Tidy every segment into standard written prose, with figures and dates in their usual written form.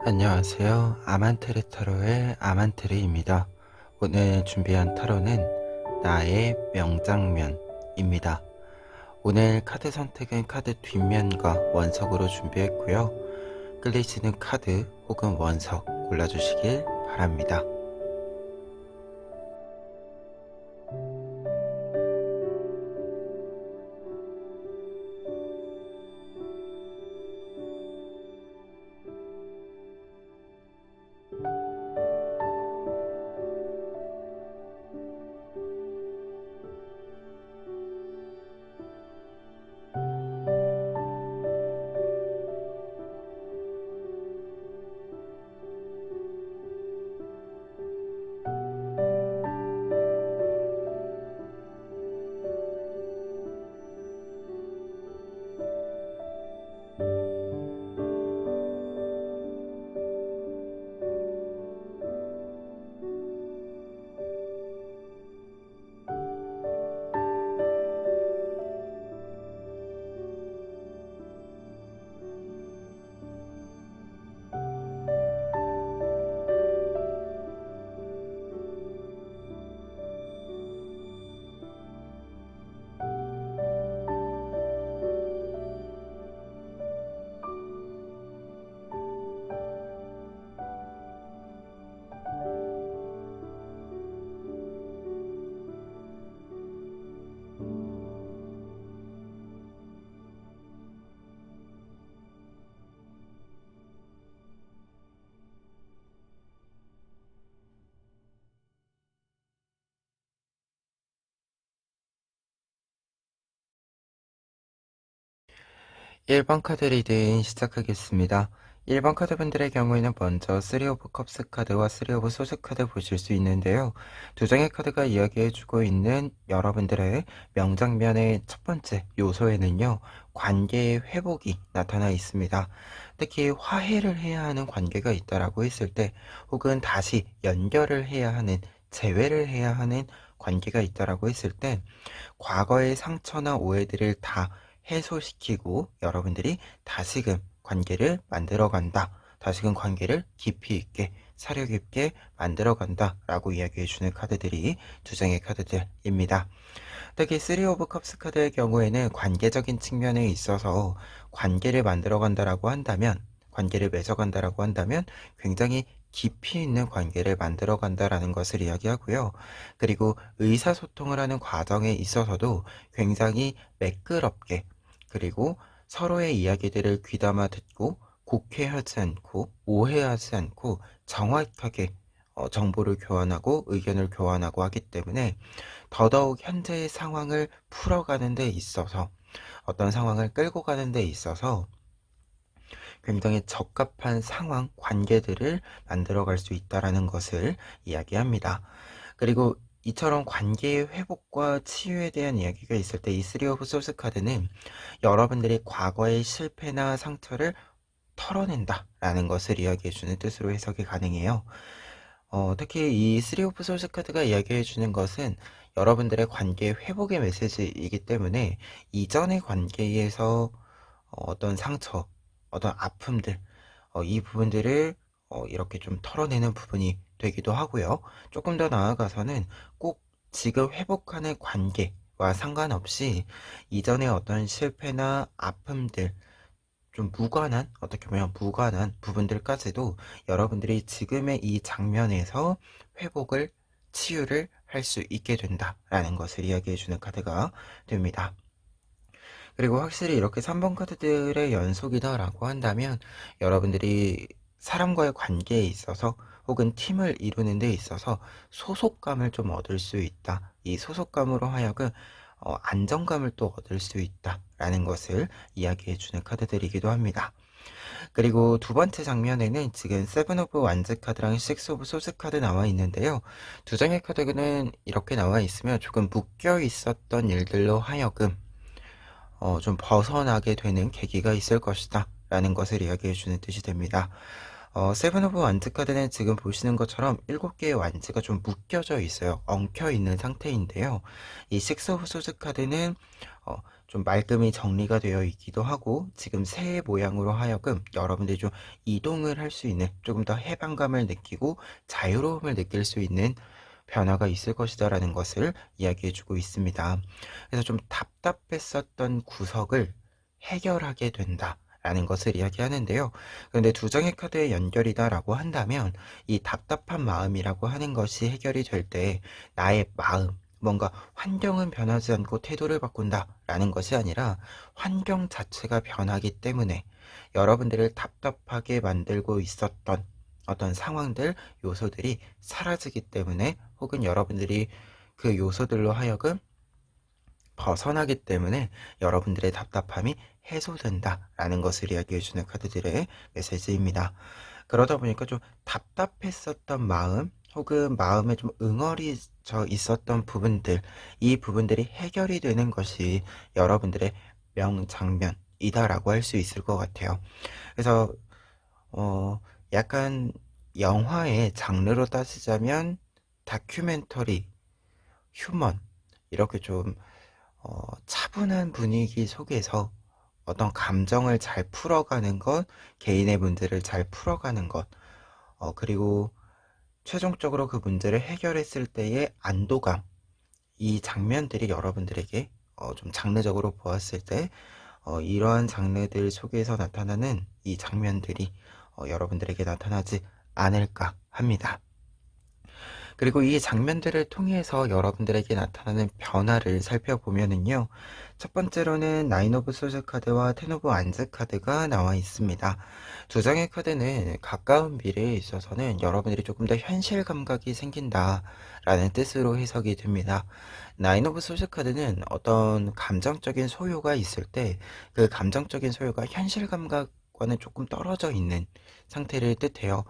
안녕하세요. 아만테르 타로의 아만테르입니다. 오늘 준비한 타로는 나의 명장면입니다. 오늘 카드 선택은 카드 뒷면과 원석으로 준비했고요. 끌리시는 카드 혹은 원석 골라주시길 바랍니다. (1번) 카드 리딩 시작하겠습니다. 1번 카드분들의 경우에는 먼저 3 오브 컵스 카드와 3 오브 소스 카드 보실 수 있는데요. 두 장의 카드가 이야기해주고 있는 여러분들의 명장면의 첫 번째 요소에는요, 관계의 회복이 나타나 있습니다. 특히 화해를 해야 하는 관계가 있다라고 했을 때, 혹은 다시 연결을 해야 하는, 재회를 해야 하는 관계가 있다라고 했을 때, 과거의 상처나 오해들을 다 해소시키고 여러분들이 다시금 관계를 만들어간다. 다시금 관계를 깊이 있게 사려 깊게 만들어간다 라고 이야기해주는 카드들이 두 장의 카드들입니다. 특히 3 오브 컵스 카드의 경우에는 관계적인 측면에 있어서 관계를 만들어간다라고 한다면, 관계를 맺어간다라고 한다면 굉장히 깊이 있는 관계를 만들어간다라는 것을 이야기하고요. 그리고 의사소통을 하는 과정에 있어서도 굉장히 매끄럽게, 그리고 서로의 이야기들을 귀담아 듣고 곡해하지 않고 오해하지 않고 정확하게 정보를 교환하고 의견을 교환하고 하기 때문에 더더욱 현재의 상황을 풀어가는 데 있어서, 어떤 상황을 끌고 가는 데 있어서 굉장히 적합한 상황, 관계들을 만들어갈 수 있다는 것을 이야기합니다. 그리고 이처럼 관계의 회복과 치유에 대한 이야기가 있을 때 이 3 오브 소스 카드는 여러분들이 과거의 실패나 상처를 털어낸다 라는 것을 이야기해주는 뜻으로 해석이 가능해요. 특히 이 3 오브 소스 카드가 이야기해주는 것은 여러분들의 관계 회복의 메시지이기 때문에 이전의 관계에서 어떤 상처, 어떤 아픔들, 이 부분들을 이렇게 좀 털어내는 부분이 되기도 하고요. 조금 더 나아가서는 꼭 지금 회복하는 관계와 상관없이 이전의 어떤 실패나 아픔들, 좀 무관한, 어떻게 보면 무관한 부분들까지도 여러분들이 지금의 이 장면에서 회복을, 치유를 할 수 있게 된다라는 것을 이야기해주는 카드가 됩니다. 그리고 확실히 이렇게 3번 카드들의 연속이다라고 한다면 여러분들이 사람과의 관계에 있어서 혹은 팀을 이루는 데 있어서 소속감을 좀 얻을 수 있다. 이 소속감으로 하여금 안정감을 또 얻을 수 있다라는 것을 이야기해주는 카드들이기도 합니다. 그리고 두 번째 장면에는 지금 세븐 오브 완즈 카드랑 식스 오브 소스 카드 나와 있는데요. 두 장의 카드는 이렇게 나와 있으면 조금 묶여 있었던 일들로 하여금 좀 벗어나게 되는 계기가 있을 것이다 라는 것을 이야기해주는 뜻이 됩니다. 세븐 오브 완즈 카드는 지금 보시는 것처럼 7개의 완즈가 좀 묶여져 있어요. 엉켜 있는 상태인데요. 이 식스 오브 소스 카드는 좀 말끔히 정리가 되어 있기도 하고 지금 새해 모양으로 하여금 여러분들이 좀 이동을 할 수 있는 조금 더 해방감을 느끼고 자유로움을 느낄 수 있는 변화가 있을 것이다라는 것을 이야기해 주고 있습니다. 그래서 좀 답답했었던 구석을 해결하게 된다라는 것을 이야기하는데요. 그런데 두 장의 카드의 연결이다라고 한다면 이 답답한 마음이라고 하는 것이 해결이 될 때 나의 마음, 뭔가 환경은 변하지 않고 태도를 바꾼다라는 것이 아니라 환경 자체가 변하기 때문에 여러분들을 답답하게 만들고 있었던 어떤 상황들, 요소들이 사라지기 때문에 혹은 여러분들이 그 요소들로 하여금 벗어나기 때문에 여러분들의 답답함이 해소된다라는 것을 이야기해주는 카드들의 메시지입니다. 그러다 보니까 좀 답답했었던 마음 혹은 마음에 좀 응어리져 있었던 부분들, 이 부분들이 해결이 되는 것이 여러분들의 명장면이다라고 할 수 있을 것 같아요. 그래서 약간 영화의 장르로 따지자면 다큐멘터리, 휴먼 이렇게 좀 차분한 분위기 속에서 어떤 감정을 잘 풀어가는 것, 개인의 문제를 잘 풀어가는 것, 그리고 최종적으로 그 문제를 해결했을 때의 안도감, 이 장면들이 여러분들에게 좀 장르적으로 보았을 때 이러한 장르들 속에서 나타나는 이 장면들이 여러분들에게 나타나지 않을까 합니다. 그리고 이 장면들을 통해서 여러분들에게 나타나는 변화를 살펴보면은요. 첫 번째로는 나인 오브 소드 카드와 텐 오브 안즈 카드가 나와 있습니다. 두 장의 카드는 가까운 미래에 있어서는 여러분들이 조금 더 현실 감각이 생긴다라는 뜻으로 해석이 됩니다. 나인 오브 소드 카드는 어떤 감정적인 소요가 있을 때 그 감정적인 소요가 현실 감각과는 조금 떨어져 있는 상태를 뜻해요.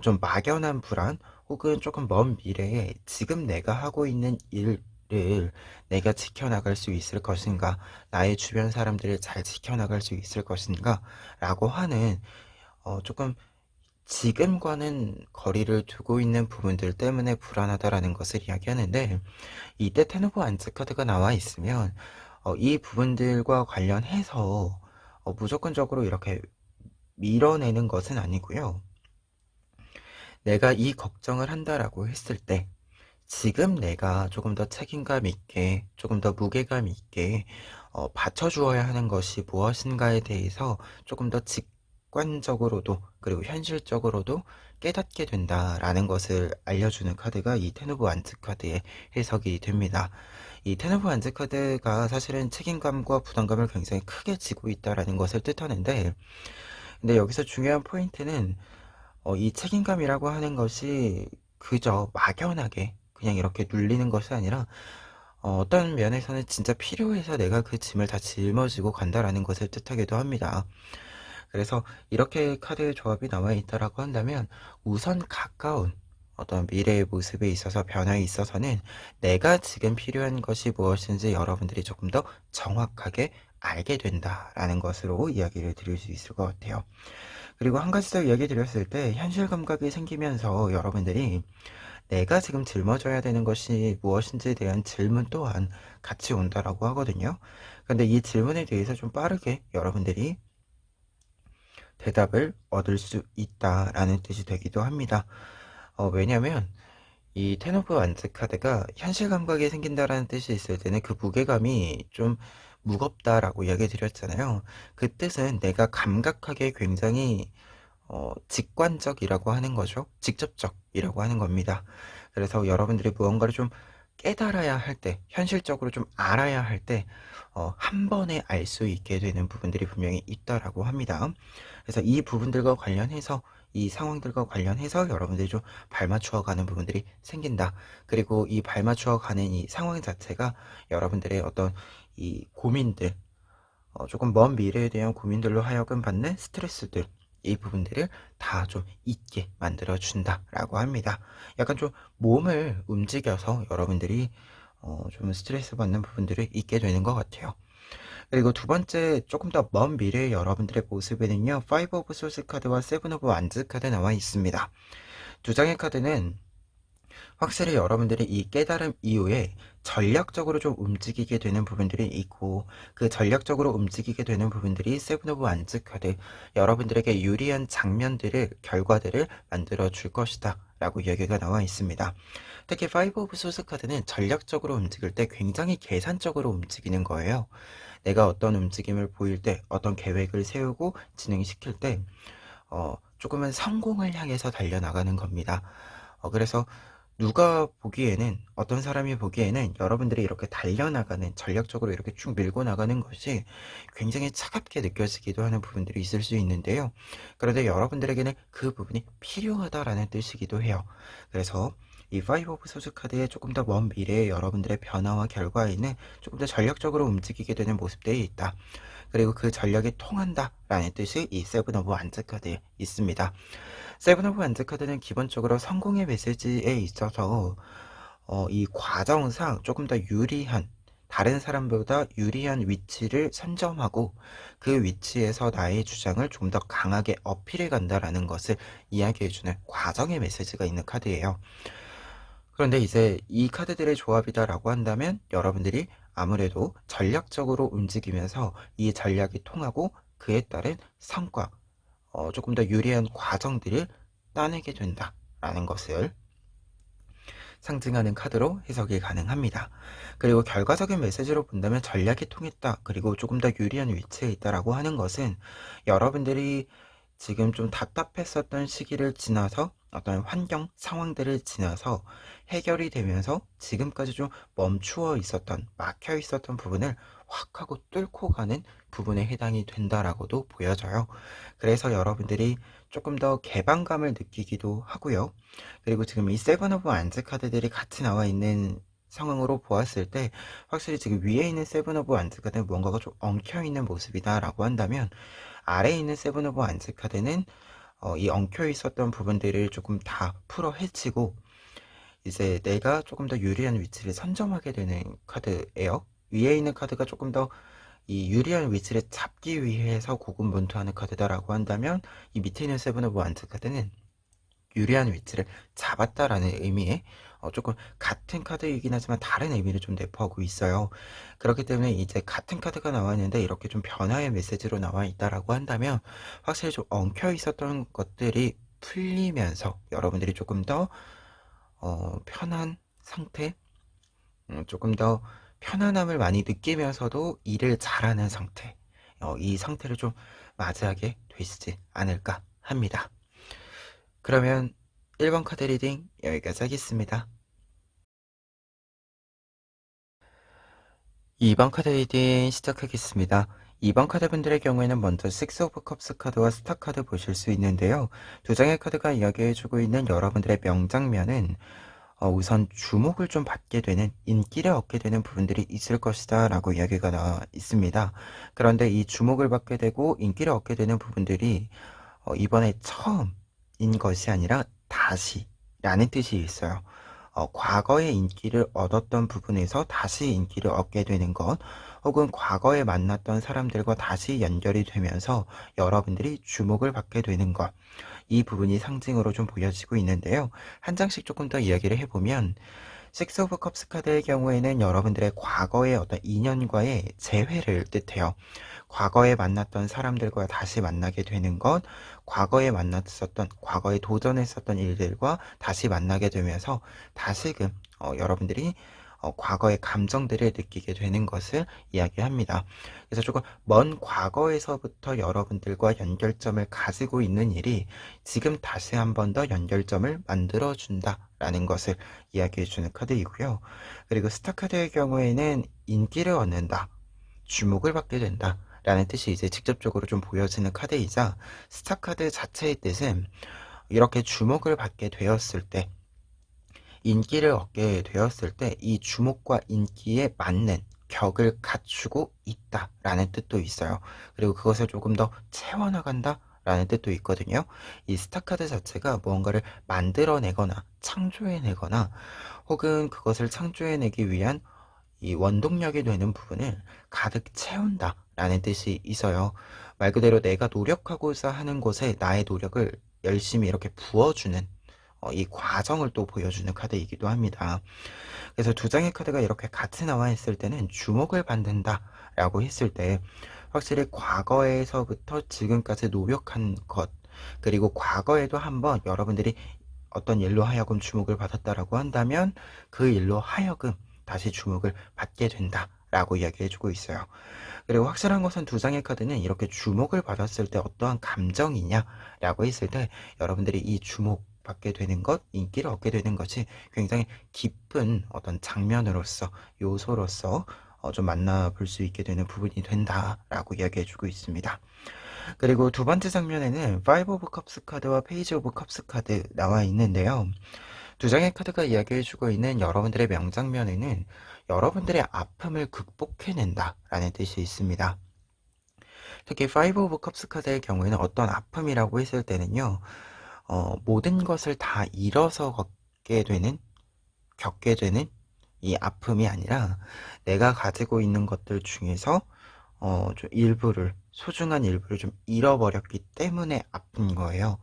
좀 막연한 불안 혹은 조금 먼 미래에 지금 내가 하고 있는 일을 내가 지켜나갈 수 있을 것인가, 나의 주변 사람들을 잘 지켜나갈 수 있을 것인가 라고 하는 조금 지금과는 거리를 두고 있는 부분들 때문에 불안하다라는 것을 이야기하는데, 이때 텐 오브 안츠 카드가 나와 있으면 이 부분들과 관련해서 무조건적으로 이렇게 밀어내는 것은 아니고요. 내가 이 걱정을 한다라고 했을 때 지금 내가 조금 더 책임감 있게, 조금 더 무게감 있게 받쳐주어야 하는 것이 무엇인가에 대해서 조금 더 직관적으로도 그리고 현실적으로도 깨닫게 된다라는 것을 알려주는 카드가 이 텐 오브 완즈 카드의 해석이 됩니다. 이 텐 오브 완즈 카드가 사실은 책임감과 부담감을 굉장히 크게 지고 있다라는 것을 뜻하는데, 근데 여기서 중요한 포인트는 이 책임감이라고 하는 것이 그저 막연하게 그냥 이렇게 눌리는 것이 아니라 어떤 면에서는 진짜 필요해서 내가 그 짐을 다 짊어지고 간다라는 것을 뜻하기도 합니다. 그래서 이렇게 카드의 조합이 나와 있다라고 한다면 우선 가까운 어떤 미래의 모습에 있어서 변화에 있어서는 내가 지금 필요한 것이 무엇인지 여러분들이 조금 더 정확하게 알게 된다라는 것으로 이야기를 드릴 수 있을 것 같아요. 그리고 한 가지 더 이야기 드렸을 때 현실 감각이 생기면서 여러분들이 내가 지금 짊어져야 되는 것이 무엇인지에 대한 질문 또한 같이 온다라고 하거든요. 근데 이 질문에 대해서 좀 빠르게 여러분들이 대답을 얻을 수 있다라는 뜻이 되기도 합니다. 왜냐면 이 텐 오브 완즈 카드가 현실 감각이 생긴다라는 뜻이 있을 때는 그 무게감이 좀 무겁다라고 이야기 드렸잖아요. 그 뜻은 내가 감각하게 굉장히 직관적이라고 하는 거죠. 직접적이라고 하는 겁니다. 그래서 여러분들이 무언가를 좀 깨달아야 할 때, 현실적으로 좀 알아야 할 때, 한 번에 알 수 있게 되는 부분들이 분명히 있다라고 합니다. 그래서 이 부분들과 관련해서, 이 상황들과 관련해서 여러분들이 좀 발맞추어 가는 부분들이 생긴다. 그리고 이 발맞추어 가는 이 상황 자체가 여러분들의 어떤 이 고민들, 조금 먼 미래에 대한 고민들로 하여금 받는 스트레스들, 이 부분들을 다 좀 잊게 만들어 준다라고 합니다. 약간 좀 몸을 움직여서 여러분들이 좀 스트레스 받는 부분들을 잊게 되는 것 같아요. 그리고 두 번째, 조금 더 먼 미래의 여러분들의 모습에는요, 5 오브 소스 카드와 7 오브 완즈 카드 나와 있습니다. 두 장의 카드는 확실히 여러분들이 이 깨달음 이후에 전략적으로 좀 움직이게 되는 부분들이 있고, 그 전략적으로 움직이게 되는 부분들이 세븐 오브 완즈 카드, 여러분들에게 유리한 장면들을, 결과들을 만들어 줄 것이다 라고 이야기가 나와 있습니다. 특히 파이브 오브 소스 카드는 전략적으로 움직일 때 굉장히 계산적으로 움직이는 거예요. 내가 어떤 움직임을 보일 때, 어떤 계획을 세우고 진행시킬 때 조금은 성공을 향해서 달려나가는 겁니다. 그래서 누가 보기에는, 어떤 사람이 보기에는 여러분들이 이렇게 달려나가는, 전략적으로 이렇게 쭉 밀고 나가는 것이 굉장히 차갑게 느껴지기도 하는 부분들이 있을 수 있는데요. 그런데 여러분들에게는 그 부분이 필요하다라는 뜻이기도 해요. 그래서 이 파이브 오브 소드 카드의 조금 더 먼 미래의 여러분들의 변화와 결과에는 조금 더 전략적으로 움직이게 되는 모습들이 있다. 그리고 그 전략이 통한다라는 뜻이 이 세븐 오브 완즈 카드에 있습니다. 세븐 오브 완즈 카드는 기본적으로 성공의 메시지에 있어서 이 과정상 조금 더 유리한, 다른 사람보다 유리한 위치를 선점하고 그 위치에서 나의 주장을 좀 더 강하게 어필해 간다라는 것을 이야기해주는 과정의 메시지가 있는 카드예요. 그런데 이제 이 카드들의 조합이다라고 한다면 여러분들이 아무래도 전략적으로 움직이면서 이 전략이 통하고 그에 따른 성과, 조금 더 유리한 과정들을 따내게 된다라는 것을 상징하는 카드로 해석이 가능합니다. 그리고 결과적인 메시지로 본다면 전략이 통했다, 그리고 조금 더 유리한 위치에 있다라고 하는 것은 여러분들이 지금 좀 답답했었던 시기를 지나서, 어떤 환경, 상황들을 지나서 해결이 되면서 지금까지 좀 멈추어 있었던, 막혀 있었던 부분을 확 하고 뚫고 가는 부분에 해당이 된다라고도 보여져요. 그래서 여러분들이 조금 더 개방감을 느끼기도 하고요. 그리고 지금 이 세븐 오브 완즈 카드들이 같이 나와 있는 상황으로 보았을 때 확실히 지금 위에 있는 세븐 오브 완즈 카드는 뭔가가 좀 엉켜있는 모습이다 라고 한다면, 아래에 있는 세븐 오브 완즈 카드는 이 엉켜 있었던 부분들을 조금 다 풀어 헤치고 이제 내가 조금 더 유리한 위치를 선점하게 되는 카드예요. 위에 있는 카드가 조금 더 이 유리한 위치를 잡기 위해서 고군분투하는 카드다라고 한다면, 이 밑에 있는 세븐 오브 완즈 카드는 유리한 위치를 잡았다라는 의미의 조금 같은 카드이긴 하지만 다른 의미를 좀 내포하고 있어요. 그렇기 때문에 이제 같은 카드가 나왔는데 이렇게 좀 변화의 메시지로 나와 있다라고 한다면 확실히 좀 엉켜 있었던 것들이 풀리면서 여러분들이 조금 더 편한 상태, 조금 더 편안함을 많이 느끼면서도 일을 잘하는 상태, 이 상태를 좀 맞이하게 되시지 않을까 합니다. 그러면 1번 카드 리딩 여기까지 하겠습니다. 2번 카드 리딩 시작하겠습니다. 2번 카드분들의 경우에는 먼저 6 오브 컵스 카드와 스타 카드 보실 수 있는데요. 두 장의 카드가 이야기해주고 있는 여러분들의 명장면은 우선 주목을 좀 받게 되는, 인기를 얻게 되는 부분들이 있을 것이다 라고 이야기가 나와 있습니다. 그런데 이 주목을 받게 되고 인기를 얻게 되는 부분들이 이번에 처음인 것이 아니라 다시 라는 뜻이 있어요. 과거에 인기를 얻었던 부분에서 다시 인기를 얻게 되는 것, 혹은 과거에 만났던 사람들과 다시 연결이 되면서 여러분들이 주목을 받게 되는 것, 이 부분이 상징으로 좀 보여지고 있는데요. 한 장씩 조금 더 이야기를 해보면, 6 오브 컵스 카드의 경우에는 여러분들의 과거의 어떤 인연과의 재회를 뜻해요. 과거에 만났던 사람들과 다시 만나게 되는 것, 과거에 만났었던, 과거에 도전했었던 일들과 다시 만나게 되면서 다시금 여러분들이 과거의 감정들을 느끼게 되는 것을 이야기합니다. 그래서 조금 먼 과거에서부터 여러분들과 연결점을 가지고 있는 일이 지금 다시 한 번 더 연결점을 만들어준다 라는 것을 이야기해주는 카드이고요. 그리고 스타 카드의 경우에는 인기를 얻는다, 주목을 받게 된다 라는 뜻이 이제 직접적으로 좀 보여지는 카드이자, 스타 카드 자체의 뜻은 이렇게 주목을 받게 되었을 때, 인기를 얻게 되었을 때 이 주목과 인기에 맞는 격을 갖추고 있다라는 뜻도 있어요. 그리고 그것을 조금 더 채워나간다 라는 뜻도 있거든요. 이 스타카드 자체가 무언가를 만들어내거나 창조해내거나, 혹은 그것을 창조해내기 위한 이 원동력이 되는 부분을 가득 채운다 라는 뜻이 있어요. 말 그대로 내가 노력하고자 하는 곳에 나의 노력을 열심히 이렇게 부어주는, 이 과정을 또 보여주는 카드이기도 합니다. 그래서 두 장의 카드가 이렇게 같이 나와 있을 때는 주목을 받는다라고 했을 때 확실히 과거에서부터 지금까지 노력한 것, 그리고 과거에도 한번 여러분들이 어떤 일로 하여금 주목을 받았다라고 한다면 그 일로 하여금 다시 주목을 받게 된다라고 이야기해주고 있어요. 그리고 확실한 것은 두 장의 카드는 이렇게 주목을 받았을 때 어떠한 감정이냐라고 했을 때 여러분들이 이 주목받게 되는 것, 인기를 얻게 되는 것이 굉장히 깊은 어떤 장면으로서, 요소로서 좀 만나볼 수 있게 되는 부분이 된다라고 이야기해주고 있습니다. 그리고 두 번째 장면에는 5 오브 컵스 카드와 페이지 오브 컵스 카드 나와 있는데요. 두 장의 카드가 이야기해주고 있는 여러분들의 명장면에는 여러분들의 아픔을 극복해낸다 라는 뜻이 있습니다. 특히 5 오브 컵스 카드의 경우에는 어떤 아픔이라고 했을 때는요, 모든 것을 다 잃어서 겪게 되는 이 아픔이 아니라 내가 가지고 있는 것들 중에서 좀 소중한 일부를 좀 잃어버렸기 때문에 아픈 거예요.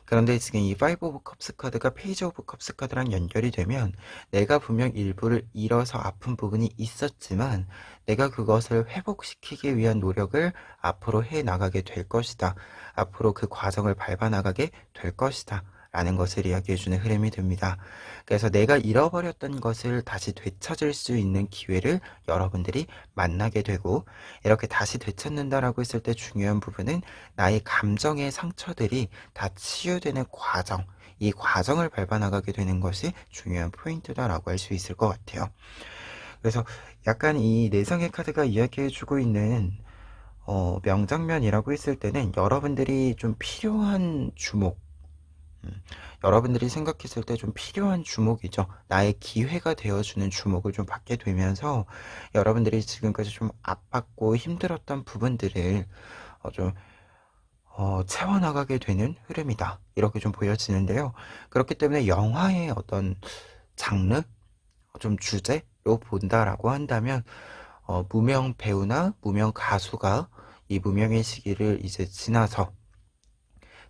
그런데 지금 이 5 오브 컵스 카드가 페이지 오브 컵스 카드랑 연결이 되면 내가 분명 일부를 잃어서 아픈 부분이 있었지만 내가 그것을 회복시키기 위한 노력을 앞으로 해 나가게 될 것이다. 앞으로 그 과정을 밟아 나가게 될 것이다. 라는 것을 이야기해주는 흐름이 됩니다. 그래서 내가 잃어버렸던 것을 다시 되찾을 수 있는 기회를 여러분들이 만나게 되고, 이렇게 다시 되찾는다라고 했을 때 중요한 부분은 나의 감정의 상처들이 다 치유되는 과정, 이 과정을 밟아나가게 되는 것이 중요한 포인트다라고 할 수 있을 것 같아요. 그래서 약간 이 내성의 카드가 이야기해주고 있는 명장면이라고 했을 때는 여러분들이 좀 필요한 주목, 여러분들이 생각했을 때 좀 필요한 주목이죠. 나의 기회가 되어주는 주목을 좀 받게 되면서 여러분들이 지금까지 좀 아팠고 힘들었던 부분들을 좀 채워나가게 되는 흐름이다. 이렇게 좀 보여지는데요. 그렇기 때문에 영화의 어떤 장르, 좀 주제로 본다라고 한다면 무명 배우나 무명 가수가 이 무명의 시기를 이제 지나서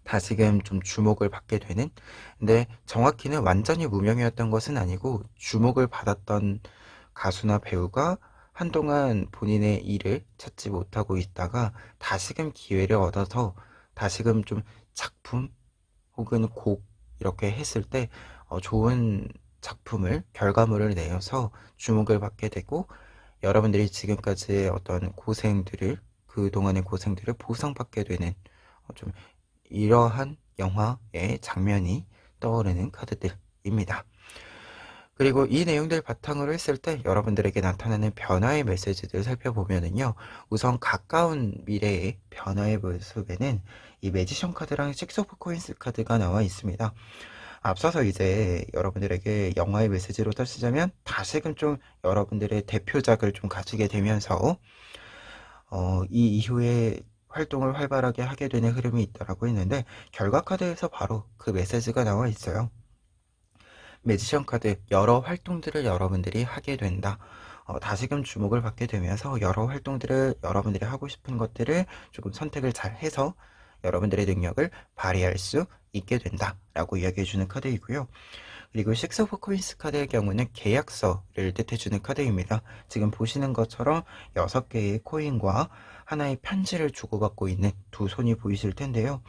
다시금 좀 주목을 받게 되는, 근데 정확히는 완전히 무명이었던 것은 아니고 주목을 받았던 가수나 배우가 한동안 본인의 일을 찾지 못하고 있다가 다시금 기회를 얻어서 다시금 좀 작품 혹은 곡 이렇게 했을 때 좋은 작품을 결과물을 내어서 주목을 받게 되고 여러분들이 지금까지의 어떤 고생들을, 그동안의 고생들을 보상받게 되는 좀 이러한 영화의 장면이 떠오르는 카드들입니다. 그리고 이 내용들 바탕으로 했을 때 여러분들에게 나타나는 변화의 메시지들을 살펴보면은요, 우선 가까운 미래의 변화의 모습에는 이 매지션 카드랑 식스 오브 코인스 카드가 나와 있습니다. 앞서서 이제 여러분들에게 영화의 메시지로 따지자면 다시금 좀 여러분들의 대표작을 좀 가지게 되면서 이 이후에 활동을 활발하게 하게 되는 흐름이 있다라고 했는데, 결과 카드에서 바로 그 메시지가 나와 있어요. 매지션 카드, 여러 활동들을 여러분들이 하게 된다. 다시금 주목을 받게 되면서 여러 활동들을, 여러분들이 하고 싶은 것들을 조금 선택을 잘 해서 여러분들의 능력을 발휘할 수 있게 된다 라고 이야기해주는 카드이고요. 그리고 식스 오브 코인스 카드의 경우는 계약서를 뜻해주는 카드입니다. 지금 보시는 것처럼 6개의 코인과 하나의 편지를 주고받고 있는 두 손이 보이실 텐데요.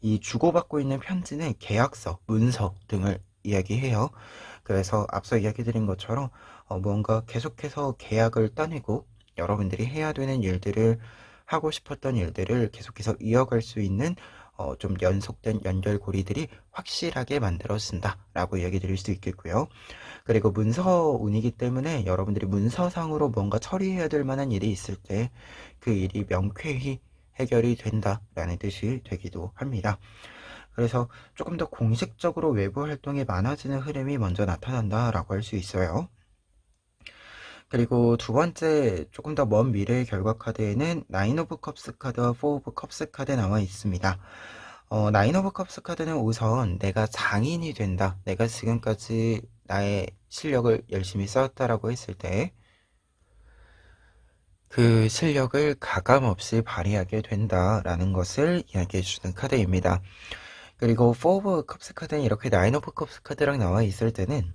이 주고받고 있는 편지는 계약서, 문서 등을 이야기해요. 그래서 앞서 이야기 드린 것처럼 뭔가 계속해서 계약을 따내고 여러분들이 해야 되는 일들을, 하고 싶었던 일들을 계속해서 이어갈 수 있는 좀 연속된 연결고리들이 확실하게 만들어진다 라고 이야기 드릴 수 있겠고요. 그리고 문서운이기 때문에 여러분들이 문서상으로 뭔가 처리해야 될 만한 일이 있을 때 그 일이 명쾌히 해결이 된다라는 뜻이 되기도 합니다. 그래서 조금 더 공식적으로 외부 활동이 많아지는 흐름이 먼저 나타난다라고 할 수 있어요. 그리고 두 번째, 조금 더 먼 미래의 결과 카드에는 9 오브 컵스 카드와 4 오브 컵스 카드 나와 있습니다. 9 오브 컵스 카드는 우선 내가 장인이 된다, 내가 지금까지 나의 실력을 열심히 쌓았다라고 했을 때 그 실력을 가감없이 발휘하게 된다라는 것을 이야기해 주는 카드입니다. 그리고 4 오브 컵스 카드는 이렇게 9 오브 컵스 카드랑 나와 있을 때는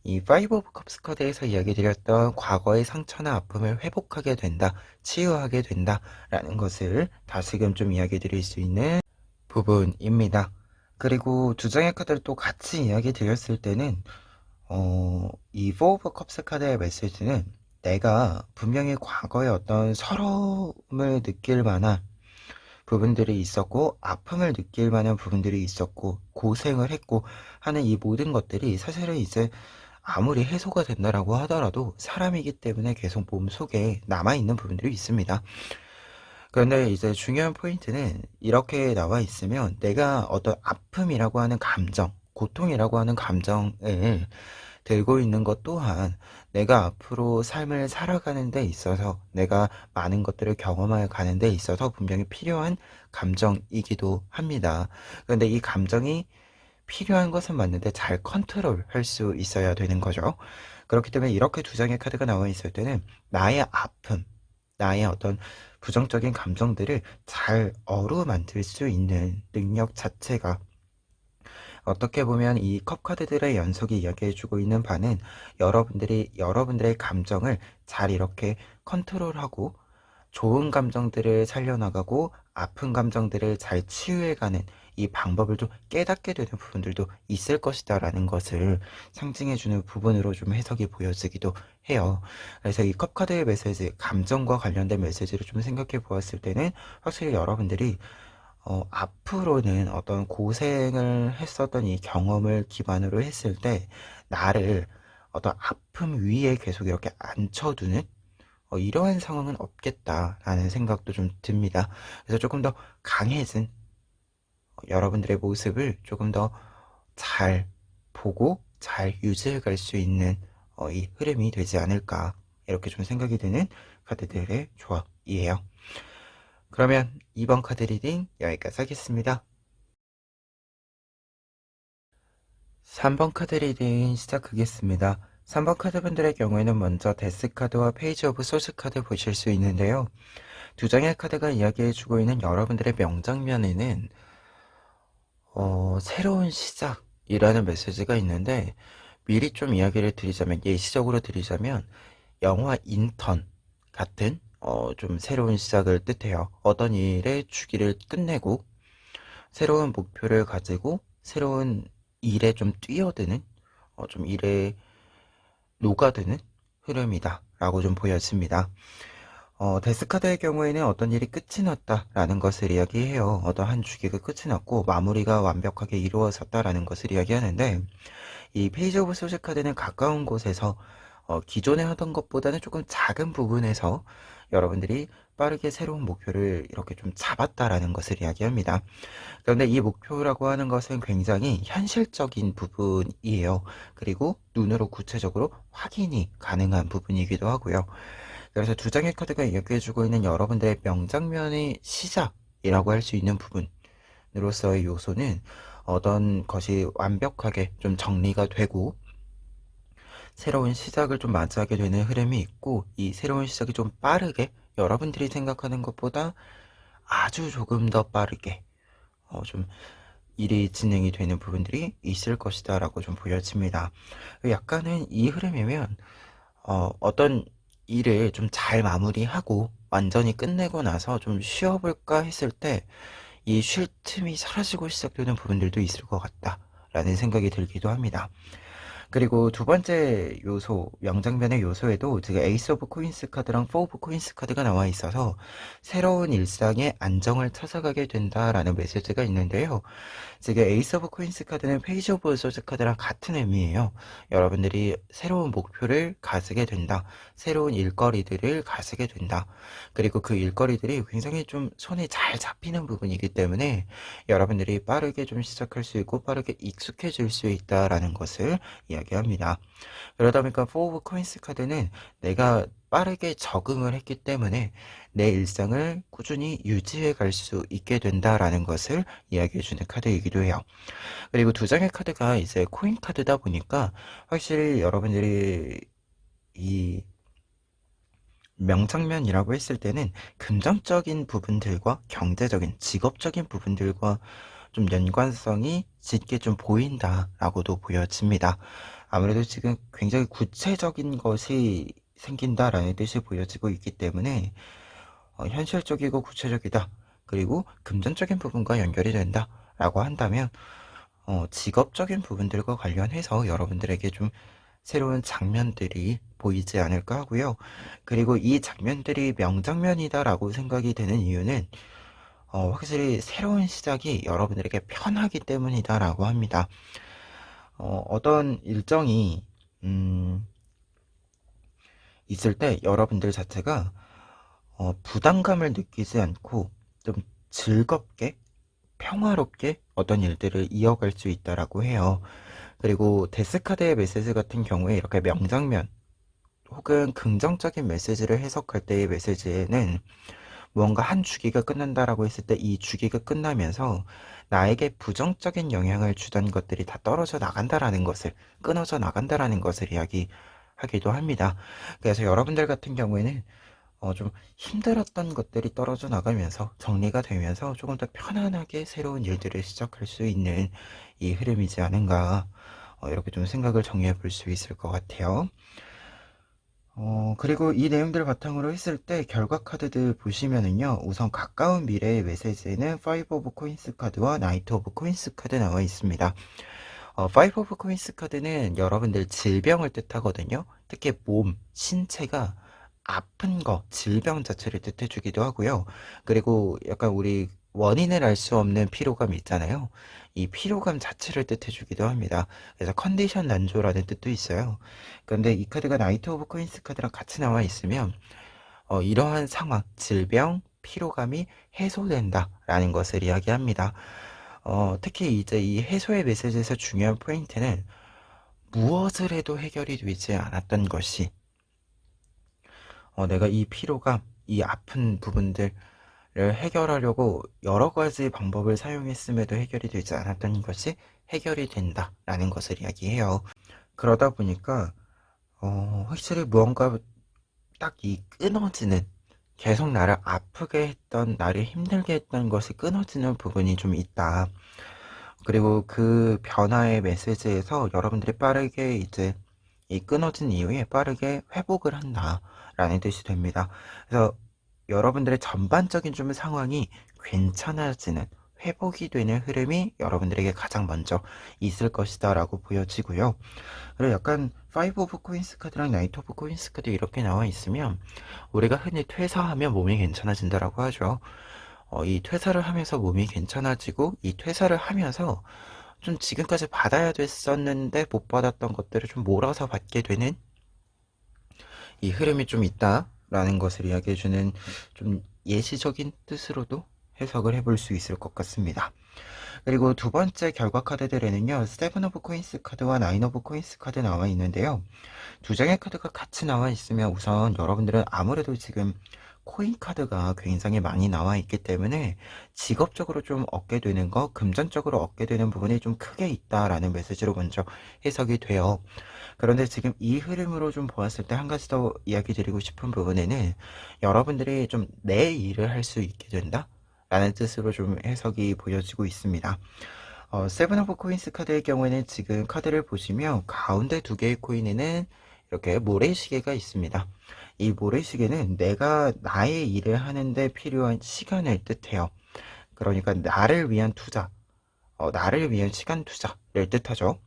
이 5 오브 컵스 카드에서 이야기 드렸던 과거의 상처나 아픔을 회복하게 된다, 치유하게 된다 라는 것을 다시금 좀 이야기 드릴 수 있는 부분입니다. 그리고 두 장의 카드를 또 같이 이야기 드렸을 때는 이 4 오브 컵스 카드의 메시지는 내가 분명히 과거에 어떤 서러움을 느낄 만한 부분들이 있었고 아픔을 느낄 만한 부분들이 있었고 고생을 했고 하는 이 모든 것들이 사실은 이제 아무리 해소가 된다라고 하더라도 사람이기 때문에 계속 몸속에 남아있는 부분들이 있습니다. 그런데 이제 중요한 포인트는 이렇게 나와 있으면 내가 어떤 아픔이라고 하는 감정, 고통이라고 하는 감정을 들고 있는 것 또한 내가 앞으로 삶을 살아가는 데 있어서 내가 많은 것들을 경험해 가는 데 있어서 분명히 필요한 감정이기도 합니다. 그런데 이 감정이 필요한 것은 맞는데 잘 컨트롤 할 수 있어야 되는 거죠. 그렇기 때문에 이렇게 두 장의 카드가 나와 있을 때는 나의 아픔, 나의 어떤 부정적인 감정들을 잘 어루만질 수 있는 능력 자체가 어떻게 보면 이 컵 카드들의 연속이 이야기해주고 있는 바는 여러분들이 여러분들의 감정을 잘 이렇게 컨트롤하고 좋은 감정들을 살려나가고 아픈 감정들을 잘 치유해가는 이 방법을 좀 깨닫게 되는 부분들도 있을 것이다 라는 것을 상징해주는 부분으로 좀 해석이 보여지기도 해요. 그래서 이 컵카드의 메시지, 감정과 관련된 메시지를 좀 생각해 보았을 때는 확실히 여러분들이 앞으로는 어떤 고생을 했었던 이 경험을 기반으로 했을 때 나를 어떤 아픔 위에 계속 이렇게 앉혀두는 이러한 상황은 없겠다라는 생각도 좀 듭니다. 그래서 조금 더 강해진 여러분들의 모습을 조금 더 잘 보고 잘 유지해 갈 수 있는 이 흐름이 되지 않을까 이렇게 좀 생각이 드는 카드들의 조합이에요. 그러면 2번 카드 리딩 여기까지 하겠습니다. 3번 카드 리딩 시작하겠습니다. 3번 카드분들의 경우에는 먼저 데스 카드와 페이지 오브 소스 카드 보실 수 있는데요. 두 장의 카드가 이야기해주고 있는 여러분들의 명장면에는 새로운 시작이라는 메시지가 있는데 미리 좀 이야기를 드리자면 예시적으로 드리자면 영화 인턴 같은 좀 새로운 시작을 뜻해요. 어떤 일의 주기를 끝내고 새로운 목표를 가지고 새로운 일에 좀 뛰어드는 좀 일에 녹아드는 흐름이다 라고 좀 보여집니다. 데스카드의 경우에는 어떤 일이 끝이 났다라는 것을 이야기해요. 어떤 한 주기가 끝이 났고 마무리가 완벽하게 이루어졌다라는 것을 이야기하는데 이 페이지 오브 소스 카드는 가까운 곳에서 기존에 하던 것보다는 조금 작은 부분에서 여러분들이 빠르게 새로운 목표를 이렇게 좀 잡았다라는 것을 이야기합니다. 그런데 이 목표라고 하는 것은 굉장히 현실적인 부분이에요. 그리고 눈으로 구체적으로 확인이 가능한 부분이기도 하고요. 그래서 두 장의 카드가 이야기해주고 있는 여러분들의 명장면의 시작이라고 할 수 있는 부분으로서의 요소는 어떤 것이 완벽하게 좀 정리가 되고 새로운 시작을 좀 맞이하게 되는 흐름이 있고 이 새로운 시작이 좀 빠르게 여러분들이 생각하는 것보다 아주 조금 더 빠르게 좀 일이 진행이 되는 부분들이 있을 것이다 라고 좀 보여집니다. 약간은 이 흐름이면 어떤 일을 좀 잘 마무리하고 완전히 끝내고 나서 좀 쉬어볼까 했을 때 이 쉴 틈이 사라지고 시작되는 부분들도 있을 것 같다 라는 생각이 들기도 합니다. 그리고 두 번째 요소, 명장면의 요소에도 지금 에이스 오브 코인스 카드랑 4 오브 코인스 카드가 나와 있어서 새로운 일상의 안정을 찾아가게 된다라는 메시지가 있는데요. 지금 에이스 오브 코인스 카드는 페이지 오브 소스 카드랑 같은 의미예요. 여러분들이 새로운 목표를 가지게 된다. 새로운 일거리들을 가지게 된다. 그리고 그 일거리들이 굉장히 좀 손에 잘 잡히는 부분이기 때문에 여러분들이 빠르게 좀 시작할 수 있고 빠르게 익숙해질 수 있다라는 것을 이야기합니다. 그러다 보니까 4 오브 코인스 카드는 내가 빠르게 적응을 했기 때문에 내 일상을 꾸준히 유지해 갈 수 있게 된다라는 것을 이야기해 주는 카드이기도 해요. 그리고 두 장의 카드가 이제 코인 카드다 보니까 확실히 여러분들이 이 명장면이라고 했을 때는 금전적인 부분들과 경제적인 직업적인 부분들과 좀 연관성이 짙게 좀 보인다라고도 보여집니다. 아무래도 지금 굉장히 구체적인 것이 생긴다라는 뜻이 보여지고 있기 때문에 현실적이고 구체적이다. 그리고 금전적인 부분과 연결이 된다라고 한다면 직업적인 부분들과 관련해서 여러분들에게 좀 새로운 장면들이 보이지 않을까 하고요. 그리고 이 장면들이 명장면이다라고 생각이 되는 이유는 확실히 새로운 시작이 여러분들에게 편하기 때문이다라고 합니다. 어떤 일정이 있을 때 여러분들 자체가 부담감을 느끼지 않고 좀 즐겁게 평화롭게 어떤 일들을 이어갈 수 있다라고 해요. 그리고 데스카드의 메시지 같은 경우에 이렇게 명장면 혹은 긍정적인 메시지를 해석할 때의 메시지에는 무언가 한 주기가 끝난다라고 했을 때 이 주기가 끝나면서 나에게 부정적인 영향을 주던 것들이 다 떨어져 나간다라는 것을, 끊어져 나간다라는 것을 이야기하기도 합니다. 그래서 여러분들 같은 경우에는 좀 힘들었던 것들이 떨어져 나가면서 정리가 되면서 조금 더 편안하게 새로운 일들을 시작할 수 있는 이 흐름이지 않은가, 이렇게 좀 생각을 정리해 볼 수 있을 것 같아요. 그리고 이 내용들을 바탕으로 했을 때 결과 카드들 보시면은요, 우선 가까운 미래의 메시지에는 5 오브 코인스 카드와 나이트 오브 코인스 카드 나와 있습니다. 5 오브 코인스 카드는 여러분들 질병을 뜻하거든요. 특히 몸, 신체가 아픈 거, 질병 자체를 뜻해주기도 하고요. 그리고 약간 우리 원인을 알 수 없는 피로감 있잖아요. 이 피로감 자체를 뜻해주기도 합니다. 그래서 컨디션 난조라는 뜻도 있어요. 그런데 이 카드가 나이트 오브 코인스 카드랑 같이 나와 있으면 이러한 상황, 질병, 피로감이 해소된다라는 것을 이야기합니다. 특히 이제 이 해소의 메시지에서 중요한 포인트는 무엇을 해도 해결이 되지 않았던 것이 내가 이 피로감, 이 아픈 부분들을 해결하려고 여러 가지 방법을 사용했음에도 해결이 되지 않았던 것이 해결이 된다라는 것을 이야기해요. 그러다 보니까 확실히 무언가 딱 이 끊어지는, 계속 나를 아프게 했던, 나를 힘들게 했던 것이 끊어지는 부분이 좀 있다. 그리고 그 변화의 메시지에서 여러분들이 빠르게 이제 이 끊어진 이후에 빠르게 회복을 한다라는 뜻이 됩니다. 그래서 여러분들의 전반적인 좀 상황이 괜찮아지는, 회복이 되는 흐름이 여러분들에게 가장 먼저 있을 것이다 라고 보여지고요. 그리고 약간 5 오브 코인스 카드랑 나이트 오브 코인스 카드 이렇게 나와 있으면 우리가 흔히 퇴사하면 몸이 괜찮아진다라고 하죠. 이 퇴사를 하면서 몸이 괜찮아지고, 이 퇴사를 하면서 좀 지금까지 받아야 됐었는데 못 받았던 것들을 좀 몰아서 받게 되는 이 흐름이 좀 있다라는 것을 이야기해주는 좀 예시적인 뜻으로도 해석을 해볼 수 있을 것 같습니다. 그리고 두 번째 결과 카드들에는요, 세븐 오브 코인스 카드와 나인 오브 코인스 카드 나와 있는데요. 두 장의 카드가 같이 나와 있으면 우선 여러분들은 아무래도 지금 코인 카드가 굉장히 많이 나와 있기 때문에 직업적으로 좀 얻게 되는 거, 금전적으로 얻게 되는 부분이 좀 크게 있다라는 메시지로 먼저 해석이 돼요. 그런데 지금 이 흐름으로 좀 보았을 때 한 가지 더 이야기 드리고 싶은 부분에는 여러분들이 좀 내 일을 할 수 있게 된다? 라는 뜻으로 좀 해석이 보여지고 있습니다. 세븐 오브 코인스 카드의 경우에는 지금 카드를 보시면 가운데 두 개의 코인에는 이렇게 모래시계가 있습니다. 이 모래시계는 내가 나의 일을 하는데 필요한 시간을 뜻해요. 그러니까 나를 위한 투자, 나를 위한 시간 투자를 뜻하죠.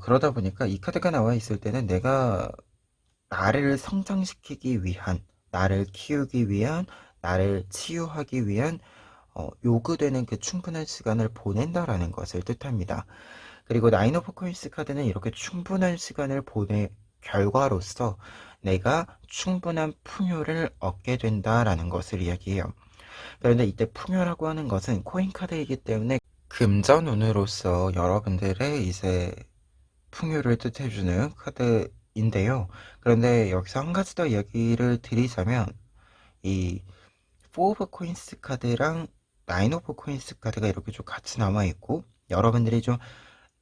그러다 보니까 이 카드가 나와 있을 때는 내가 나를 성장시키기 위한, 나를 키우기 위한, 나를 치유하기 위한 요구되는 그 충분한 시간을 보낸다라는 것을 뜻합니다. 그리고 나인 오브 코인스 카드는 이렇게 충분한 시간을 보내 결과로서 내가 충분한 풍요를 얻게 된다라는 것을 이야기해요. 그런데 이때 풍요라고 하는 것은 코인 카드이기 때문에 금전운으로서 여러분들의 이제 풍요를 뜻해주는 카드인데요. 그런데 여기서 한 가지 더 이야기를 드리자면 이 4 오브 코인스 카드랑 9 오브 코인스 카드가 이렇게 좀 같이 남아있고 여러분들이 좀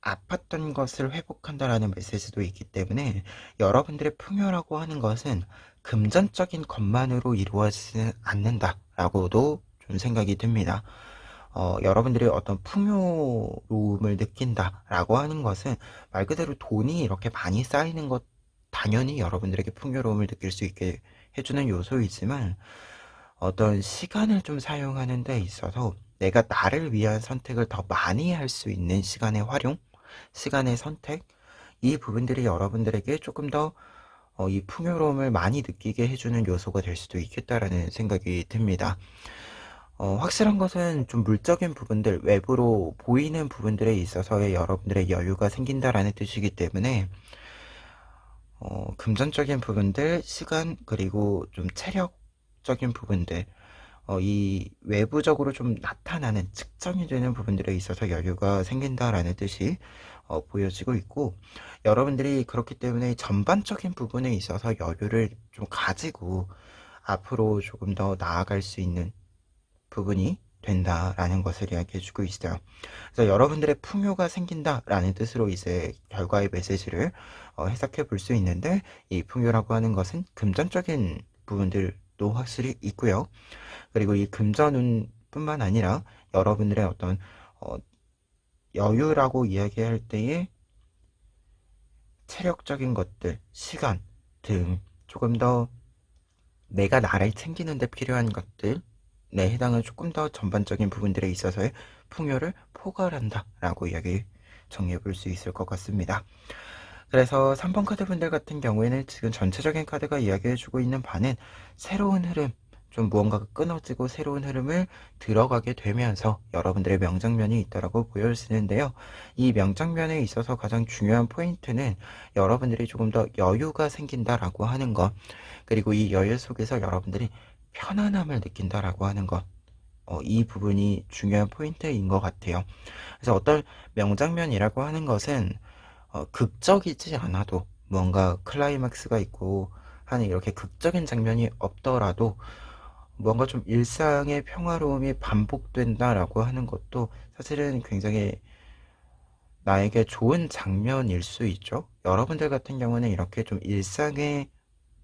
아팠던 것을 회복한다라는 메시지도 있기 때문에 여러분들의 풍요라고 하는 것은 금전적인 것만으로 이루어지지는 않는다라고도 좀 생각이 듭니다. 여러분들이 어떤 풍요로움을 느낀다라고 하는 것은 말 그대로 돈이 이렇게 많이 쌓이는 것, 당연히 여러분들에게 풍요로움을 느낄 수 있게 해주는 요소이지만, 어떤 시간을 좀 사용하는 데 있어서 내가 나를 위한 선택을 더 많이 할 수 있는 시간의 활용, 시간의 선택, 이 부분들이 여러분들에게 조금 더 이 풍요로움을 많이 느끼게 해주는 요소가 될 수도 있겠다라는 생각이 듭니다. 확실한 것은 좀 물적인 부분들, 외부로 보이는 부분들에 있어서의 여러분들의 여유가 생긴다라는 뜻이기 때문에, 금전적인 부분들, 시간, 그리고 좀 체력적인 부분들, 이 외부적으로 좀 나타나는 측정이 되는 부분들에 있어서 여유가 생긴다라는 뜻이 보여지고 있고, 여러분들이 그렇기 때문에 전반적인 부분에 있어서 여유를 좀 가지고 앞으로 조금 더 나아갈 수 있는 부분이 된다라는 것을 이야기해주고 있어요. 그래서 여러분들의 풍요가 생긴다라는 뜻으로 이제 결과의 메시지를 해석해 볼 수 있는데, 이 풍요라고 하는 것은 금전적인 부분들도 확실히 있고요. 그리고 이 금전운 뿐만 아니라 여러분들의 어떤 어, 여유라고 이야기할 때의 체력적인 것들, 시간 등 조금 더 내가 나를 챙기는 데 필요한 것들 에 해당을 조금 더 전반적인 부분들에 있어서의 풍요를 포괄한다 라고 이야기 정리해 볼 수 있을 것 같습니다. 그래서 3번 카드 분들 같은 경우에는 지금 전체적인 카드가 이야기해 주고 있는 바는 새로운 흐름, 좀 무언가가 끊어지고 새로운 흐름을 들어가게 되면서 여러분들의 명장면이 있다라고 보여지는데요. 이 명장면에 있어서 가장 중요한 포인트는 여러분들이 조금 더 여유가 생긴다라고 하는 것, 그리고 이 여유 속에서 여러분들이 편안함을 느낀다라고 하는 것, 이 부분이 중요한 포인트인 것 같아요. 그래서 어떤 명장면이라고 하는 것은 극적이지 않아도 뭔가 클라이맥스가 있고 하는 이렇게 극적인 장면이 없더라도 뭔가 좀 일상의 평화로움이 반복된다라고 하는 것도 사실은 굉장히 나에게 좋은 장면일 수 있죠. 여러분들 같은 경우는 이렇게 좀 일상의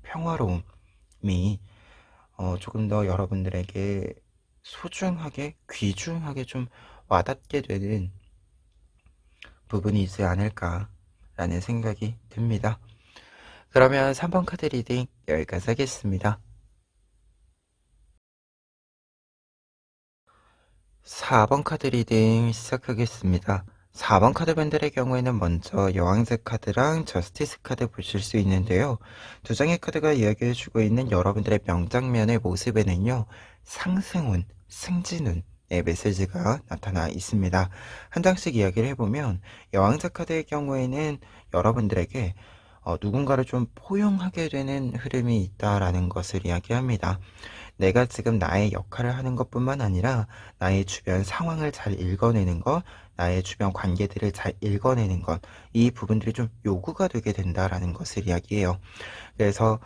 평화로움이 조금 더 여러분들에게 소중하게, 귀중하게 좀 와닿게 되는 부분이 있지 않을까라는 생각이 듭니다. 그러면 3번 카드 리딩 여기까지 하겠습니다. 4번 카드 리딩 시작하겠습니다. 4번 카드 분들의 경우에는 먼저 여왕색 카드랑 저스티스 카드 보실 수 있는데요. 두 장의 카드가 이야기해주고 있는 여러분들의 명장면의 모습에는요, 상승운, 승진운의 메시지가 나타나 있습니다. 한 장씩 이야기를 해보면 여왕색 카드의 경우에는 여러분들에게 누군가를 좀 포용하게 되는 흐름이 있다라는 것을 이야기합니다. 내가 지금 나의 역할을 하는 것뿐만 아니라 나의 주변 상황을 잘 읽어내는 것, 나의 주변 관계들을 잘 읽어내는 것, 이 부분들이 좀 요구가 되게 된다라는 것을 이야기해요. 그래서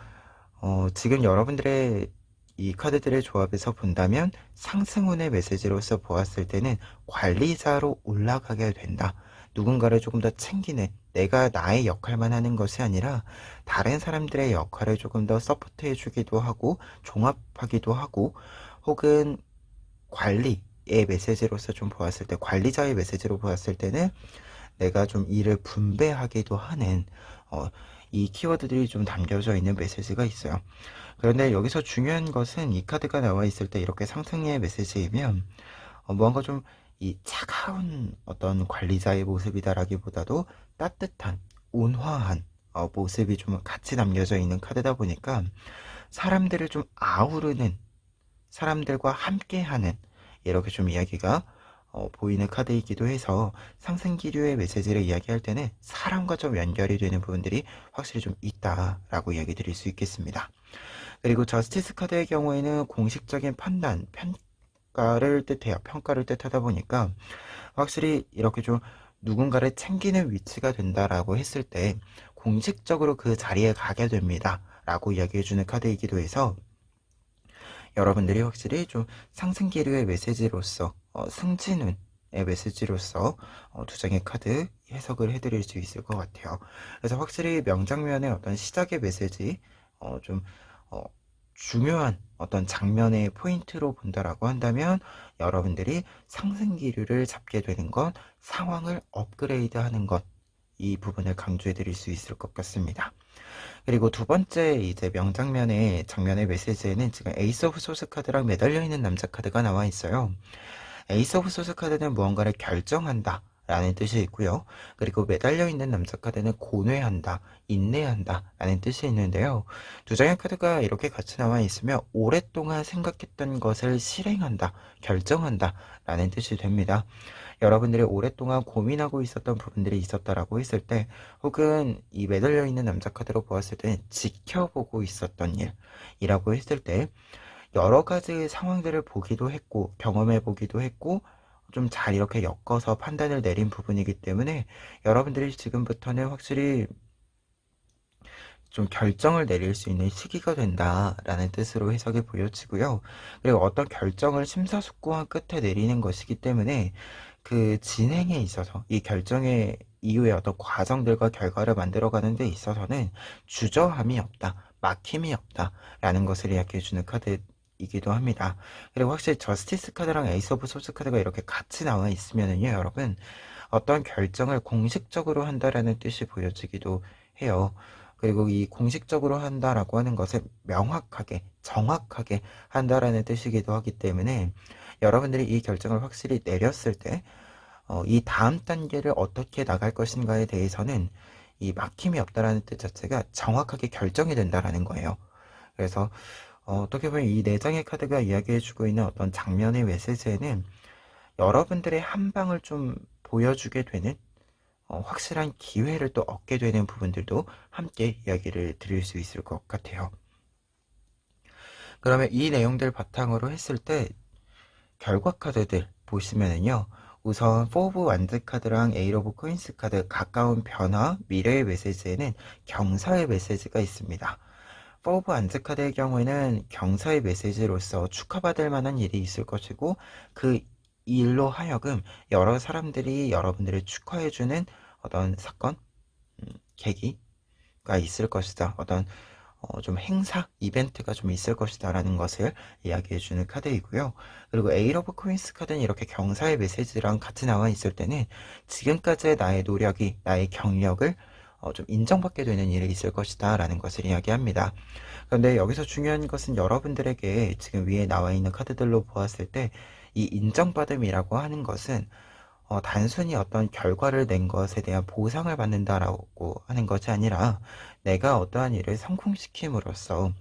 지금 여러분들의 이 카드들의 조합에서 본다면 상승운의 메시지로서 보았을 때는 관리자로 올라가게 된다. 누군가를 조금 더 챙기는, 내가 나의 역할만 하는 것이 아니라 다른 사람들의 역할을 조금 더 서포트해 주기도 하고 종합하기도 하고, 혹은 관리의 메시지로서 좀 보았을 때, 관리자의 메시지로 보았을 때는 내가 좀 일을 분배하기도 하는 이 키워드들이 좀 담겨져 있는 메시지가 있어요. 그런데 여기서 중요한 것은 이 카드가 나와 있을 때 이렇게 상승의 메시지이면 무언가 좀 이 차가운 어떤 관리자의 모습이다라기보다도 따뜻한, 온화한 모습이 좀 같이 담겨져 있는 카드다 보니까 사람들을 좀 아우르는, 사람들과 함께하는, 이렇게 좀 이야기가 보이는 카드이기도 해서 상승 기류의 메시지를 이야기할 때는 사람과 좀 연결이 되는 부분들이 확실히 좀 있다라고 이야기 드릴 수 있겠습니다. 그리고 저스티스 카드의 경우에는 공식적인 판단, 평가를 뜻해요. 평가를 뜻하다 보니까 확실히 이렇게 좀 누군가를 챙기는 위치가 된다라고 했을 때 공식적으로 그 자리에 가게 됩니다 라고 이야기해주는 카드이기도 해서 여러분들이 확실히 좀 상승 기류의 메시지로서 승진운의 메시지로서 두 장의 카드 해석을 해드릴 수 있을 것 같아요. 그래서 확실히 명장면의 어떤 시작의 메시지, 좀 중요한 어떤 장면의 포인트로 본다라고 한다면 여러분들이 상승 기류를 잡게 되는 것, 상황을 업그레이드하는 것, 이 부분을 강조해 드릴 수 있을 것 같습니다. 그리고 두 번째 이제 명장면의 장면의 메시지에는 지금 에이스 오브 소스 카드랑 매달려 있는 남자 카드가 나와 있어요. 에이스 오브 소스 카드는 무언가를 결정한다 라는 뜻이 있고요. 그리고 매달려 있는 남자 카드는 고뇌한다, 인내한다 라는 뜻이 있는데요. 두 장의 카드가 이렇게 같이 나와 있으며 오랫동안 생각했던 것을 실행한다, 결정한다 라는 뜻이 됩니다. 여러분들이 오랫동안 고민하고 있었던 부분들이 있었다라고 했을 때, 혹은 이 매달려 있는 남자 카드로 보았을 때는 지켜보고 있었던 일이라고 했을 때, 여러 가지 상황들을 보기도 했고 경험해 보기도 했고 좀 잘 이렇게 엮어서 판단을 내린 부분이기 때문에 여러분들이 지금부터는 확실히 좀 결정을 내릴 수 있는 시기가 된다라는 뜻으로 해석이 보여지고요. 그리고 어떤 결정을 심사숙고한 끝에 내리는 것이기 때문에 그 진행에 있어서 이 결정의 이후에 어떤 과정들과 결과를 만들어가는 데 있어서는 주저함이 없다, 막힘이 없다라는 것을 이야기해주는 카드이기도 합니다. 그리고 확실히 저스티스 카드랑 에이스 오브 소스 카드가 이렇게 같이 나와 있으면은요, 여러분, 어떤 결정을 공식적으로 한다라는 뜻이 보여지기도 해요. 그리고 이 공식적으로 한다라고 하는 것을 명확하게, 정확하게 한다라는 뜻이기도 하기 때문에 여러분들이 이 결정을 확실히 내렸을 때, 이 다음 단계를 어떻게 나갈 것인가에 대해서는 이 막힘이 없다라는 뜻 자체가 정확하게 결정이 된다라는 거예요. 그래서 어떻게 보면 이 네 장의 카드가 이야기해주고 있는 어떤 장면의 메시지에는 여러분들의 한 방을 좀 보여주게 되는 확실한 기회를 또 얻게 되는 부분들도 함께 이야기를 드릴 수 있을 것 같아요. 그러면 이 내용들 바탕으로 했을 때 결과 카드들 보시면은요, 우선 4 오브 완즈 카드랑 8 오브 코인스 카드 가까운 변화, 미래의 메시지에는 경사의 메시지가 있습니다. 4 오브 완즈 카드의 경우에는 경사의 메시지로서 축하받을 만한 일이 있을 것이고, 그 일로 하여금 여러 사람들이 여러분들을 축하해주는 어떤 사건, 계기가 있을 것이다. 어떤 좀 행사, 이벤트가 좀 있을 것이다 라는 것을 이야기해주는 카드이고요. 그리고 에이트 오브 코인스 카드는 이렇게 경사의 메시지랑 같이 나와 있을 때는 지금까지의 나의 노력이, 나의 경력을 좀 인정받게 되는 일이 있을 것이다 라는 것을 이야기합니다. 그런데 여기서 중요한 것은 여러분들에게 지금 위에 나와 있는 카드들로 보았을 때 이 인정받음이라고 하는 것은 단순히 어떤 결과를 낸 것에 대한 보상을 받는다라고 하는 것이 아니라 내가 어떠한 일을 성공시킴으로써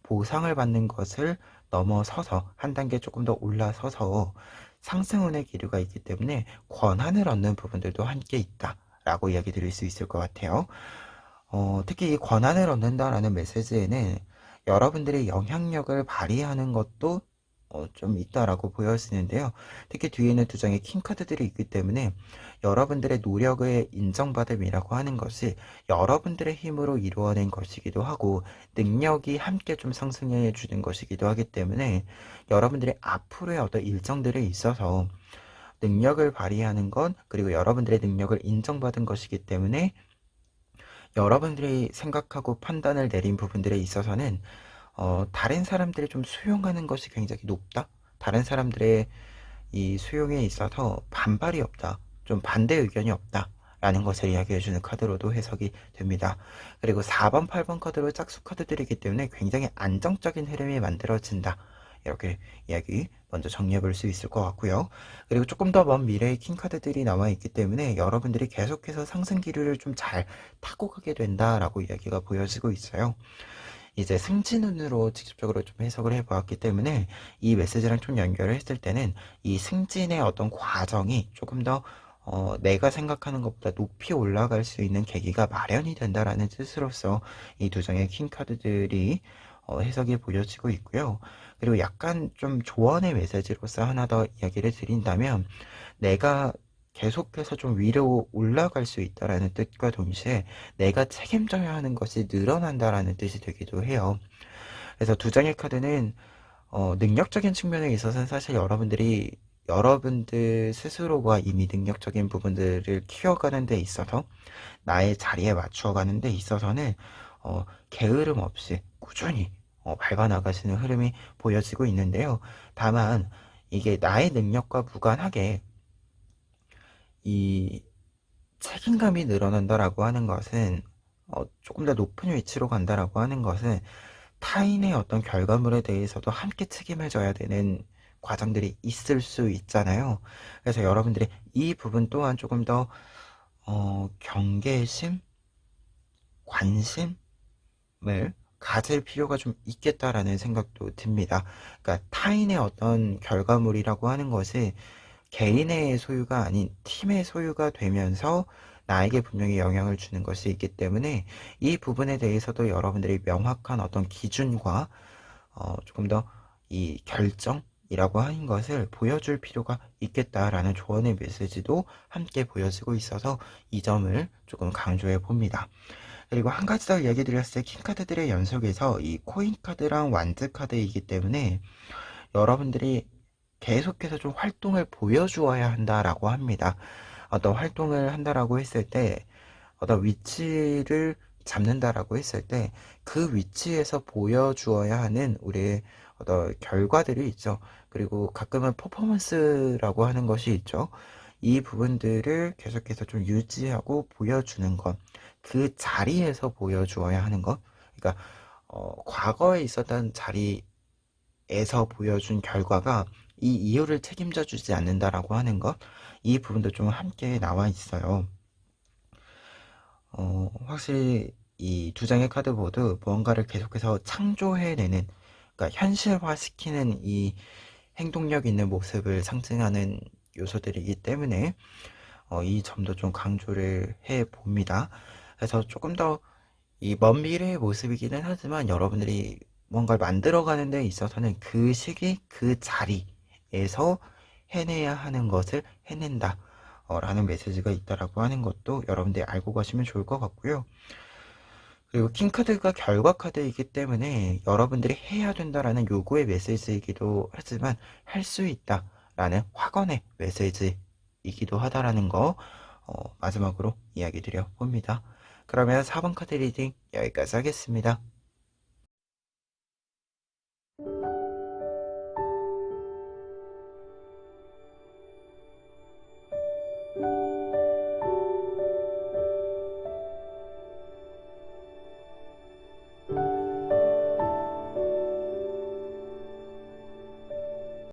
보상을 받는 것을 넘어서서 한 단계 조금 더 올라서서 상승운의 기류가 있기 때문에 권한을 얻는 부분들도 함께 있다라고 이야기 드릴 수 있을 것 같아요. 특히 이 권한을 얻는다라는 메시지에는 여러분들이 영향력을 발휘하는 것도 좀 있다라고 보여지는데요. 특히 뒤에는 두 장의 킹카드들이 있기 때문에 여러분들의 노력의 인정받음이라고 하는 것이 여러분들의 힘으로 이루어낸 것이기도 하고 능력이 함께 좀 상승해 주는 것이기도 하기 때문에 여러분들의 앞으로의 어떤 일정들에 있어서 능력을 발휘하는 건, 그리고 여러분들의 능력을 인정받은 것이기 때문에 여러분들이 생각하고 판단을 내린 부분들에 있어서는 다른 사람들이 좀 수용하는 것이 굉장히 높다. 다른 사람들의 이 수용에 있어서 반발이 없다. 좀 반대 의견이 없다. 라는 것을 이야기해주는 카드로도 해석이 됩니다. 그리고 4번, 8번 카드로 짝수 카드들이기 때문에 굉장히 안정적인 흐름이 만들어진다. 이렇게 이야기 먼저 정리해 볼 수 있을 것 같고요. 그리고 조금 더 먼 미래의 킹 카드들이 나와 있기 때문에 여러분들이 계속해서 상승 기류를 좀 잘 타고 가게 된다라고 이야기가 보여지고 있어요. 이제 승진운으로 직접적으로 좀 해석을 해보았기 때문에 이 메시지랑 좀 연결을 했을 때는 이 승진의 어떤 과정이 조금 더 내가 생각하는 것보다 높이 올라갈 수 있는 계기가 마련이 된다라는 뜻으로서 이 두 장의 킹 카드들이 해석이 보여지고 있고요. 그리고 약간 좀 조언의 메시지로서 하나 더 이야기를 드린다면, 내가 계속해서 좀 위로 올라갈 수 있다라는 뜻과 동시에 내가 책임져야 하는 것이 늘어난다라는 뜻이 되기도 해요. 그래서 두 장의 카드는 능력적인 측면에 있어서는 사실 여러분들 스스로가 이미 능력적인 부분들을 키워가는 데 있어서, 나의 자리에 맞추어가는 데 있어서는 게으름 없이 꾸준히 밟아나가시는 흐름이 보여지고 있는데요. 다만 이게 나의 능력과 무관하게 이 책임감이 늘어난다라고 하는 것은 조금 더 높은 위치로 간다라고 하는 것은 타인의 어떤 결과물에 대해서도 함께 책임을 져야 되는 과정들이 있을 수 있잖아요. 그래서 여러분들이 이 부분 또한 조금 더 경계심, 관심을 가질 필요가 좀 있겠다라는 생각도 듭니다. 그러니까 타인의 어떤 결과물이라고 하는 것이 개인의 소유가 아닌 팀의 소유가 되면서 나에게 분명히 영향을 주는 것이 있기 때문에 이 부분에 대해서도 여러분들이 명확한 어떤 기준과 조금 더 이 결정이라고 하는 것을 보여줄 필요가 있겠다라는 조언의 메시지도 함께 보여지고 있어서 이 점을 조금 강조해 봅니다. 그리고 한 가지 더 얘기 드렸을 때 킹카드들의 연속에서 이 코인카드랑 완즈카드이기 때문에 여러분들이 계속해서 좀 활동을 보여주어야 한다라고 합니다. 어떤 활동을 한다라고 했을 때 어떤 위치를 잡는다라고 했을 때 그 위치에서 보여주어야 하는 우리의 어떤 결과들이 있죠. 그리고 가끔은 퍼포먼스라고 하는 것이 있죠. 이 부분들을 계속해서 좀 유지하고 보여주는 것, 그 자리에서 보여주어야 하는 것. 그러니까 과거에 있었던 자리에서 보여준 결과가 이 이유를 책임져 주지 않는다라고 하는 것, 이 부분도 좀 함께 나와 있어요. 확실히 이 두 장의 카드 모두 무언가를 계속해서 창조해내는, 그러니까 현실화시키는 이 행동력 있는 모습을 상징하는 요소들이기 때문에 이 점도 좀 강조를 해 봅니다. 그래서 조금 더 이 먼 미래의 모습이기는 하지만 여러분들이 뭔가를 만들어가는 데 있어서는 그 시기, 그 자리에서 해내야 하는 것을 해낸다. 라는 메시지가 있다라고 하는 것도 여러분들이 알고 가시면 좋을 것 같고요. 그리고 킹카드가 결과 카드이기 때문에 여러분들이 해야 된다라는 요구의 메시지이기도 하지만 할 수 있다라는 확언의 메시지이기도 하다라는 거 마지막으로 이야기 드려 봅니다. 그러면 4번 카드 리딩 여기까지 하겠습니다.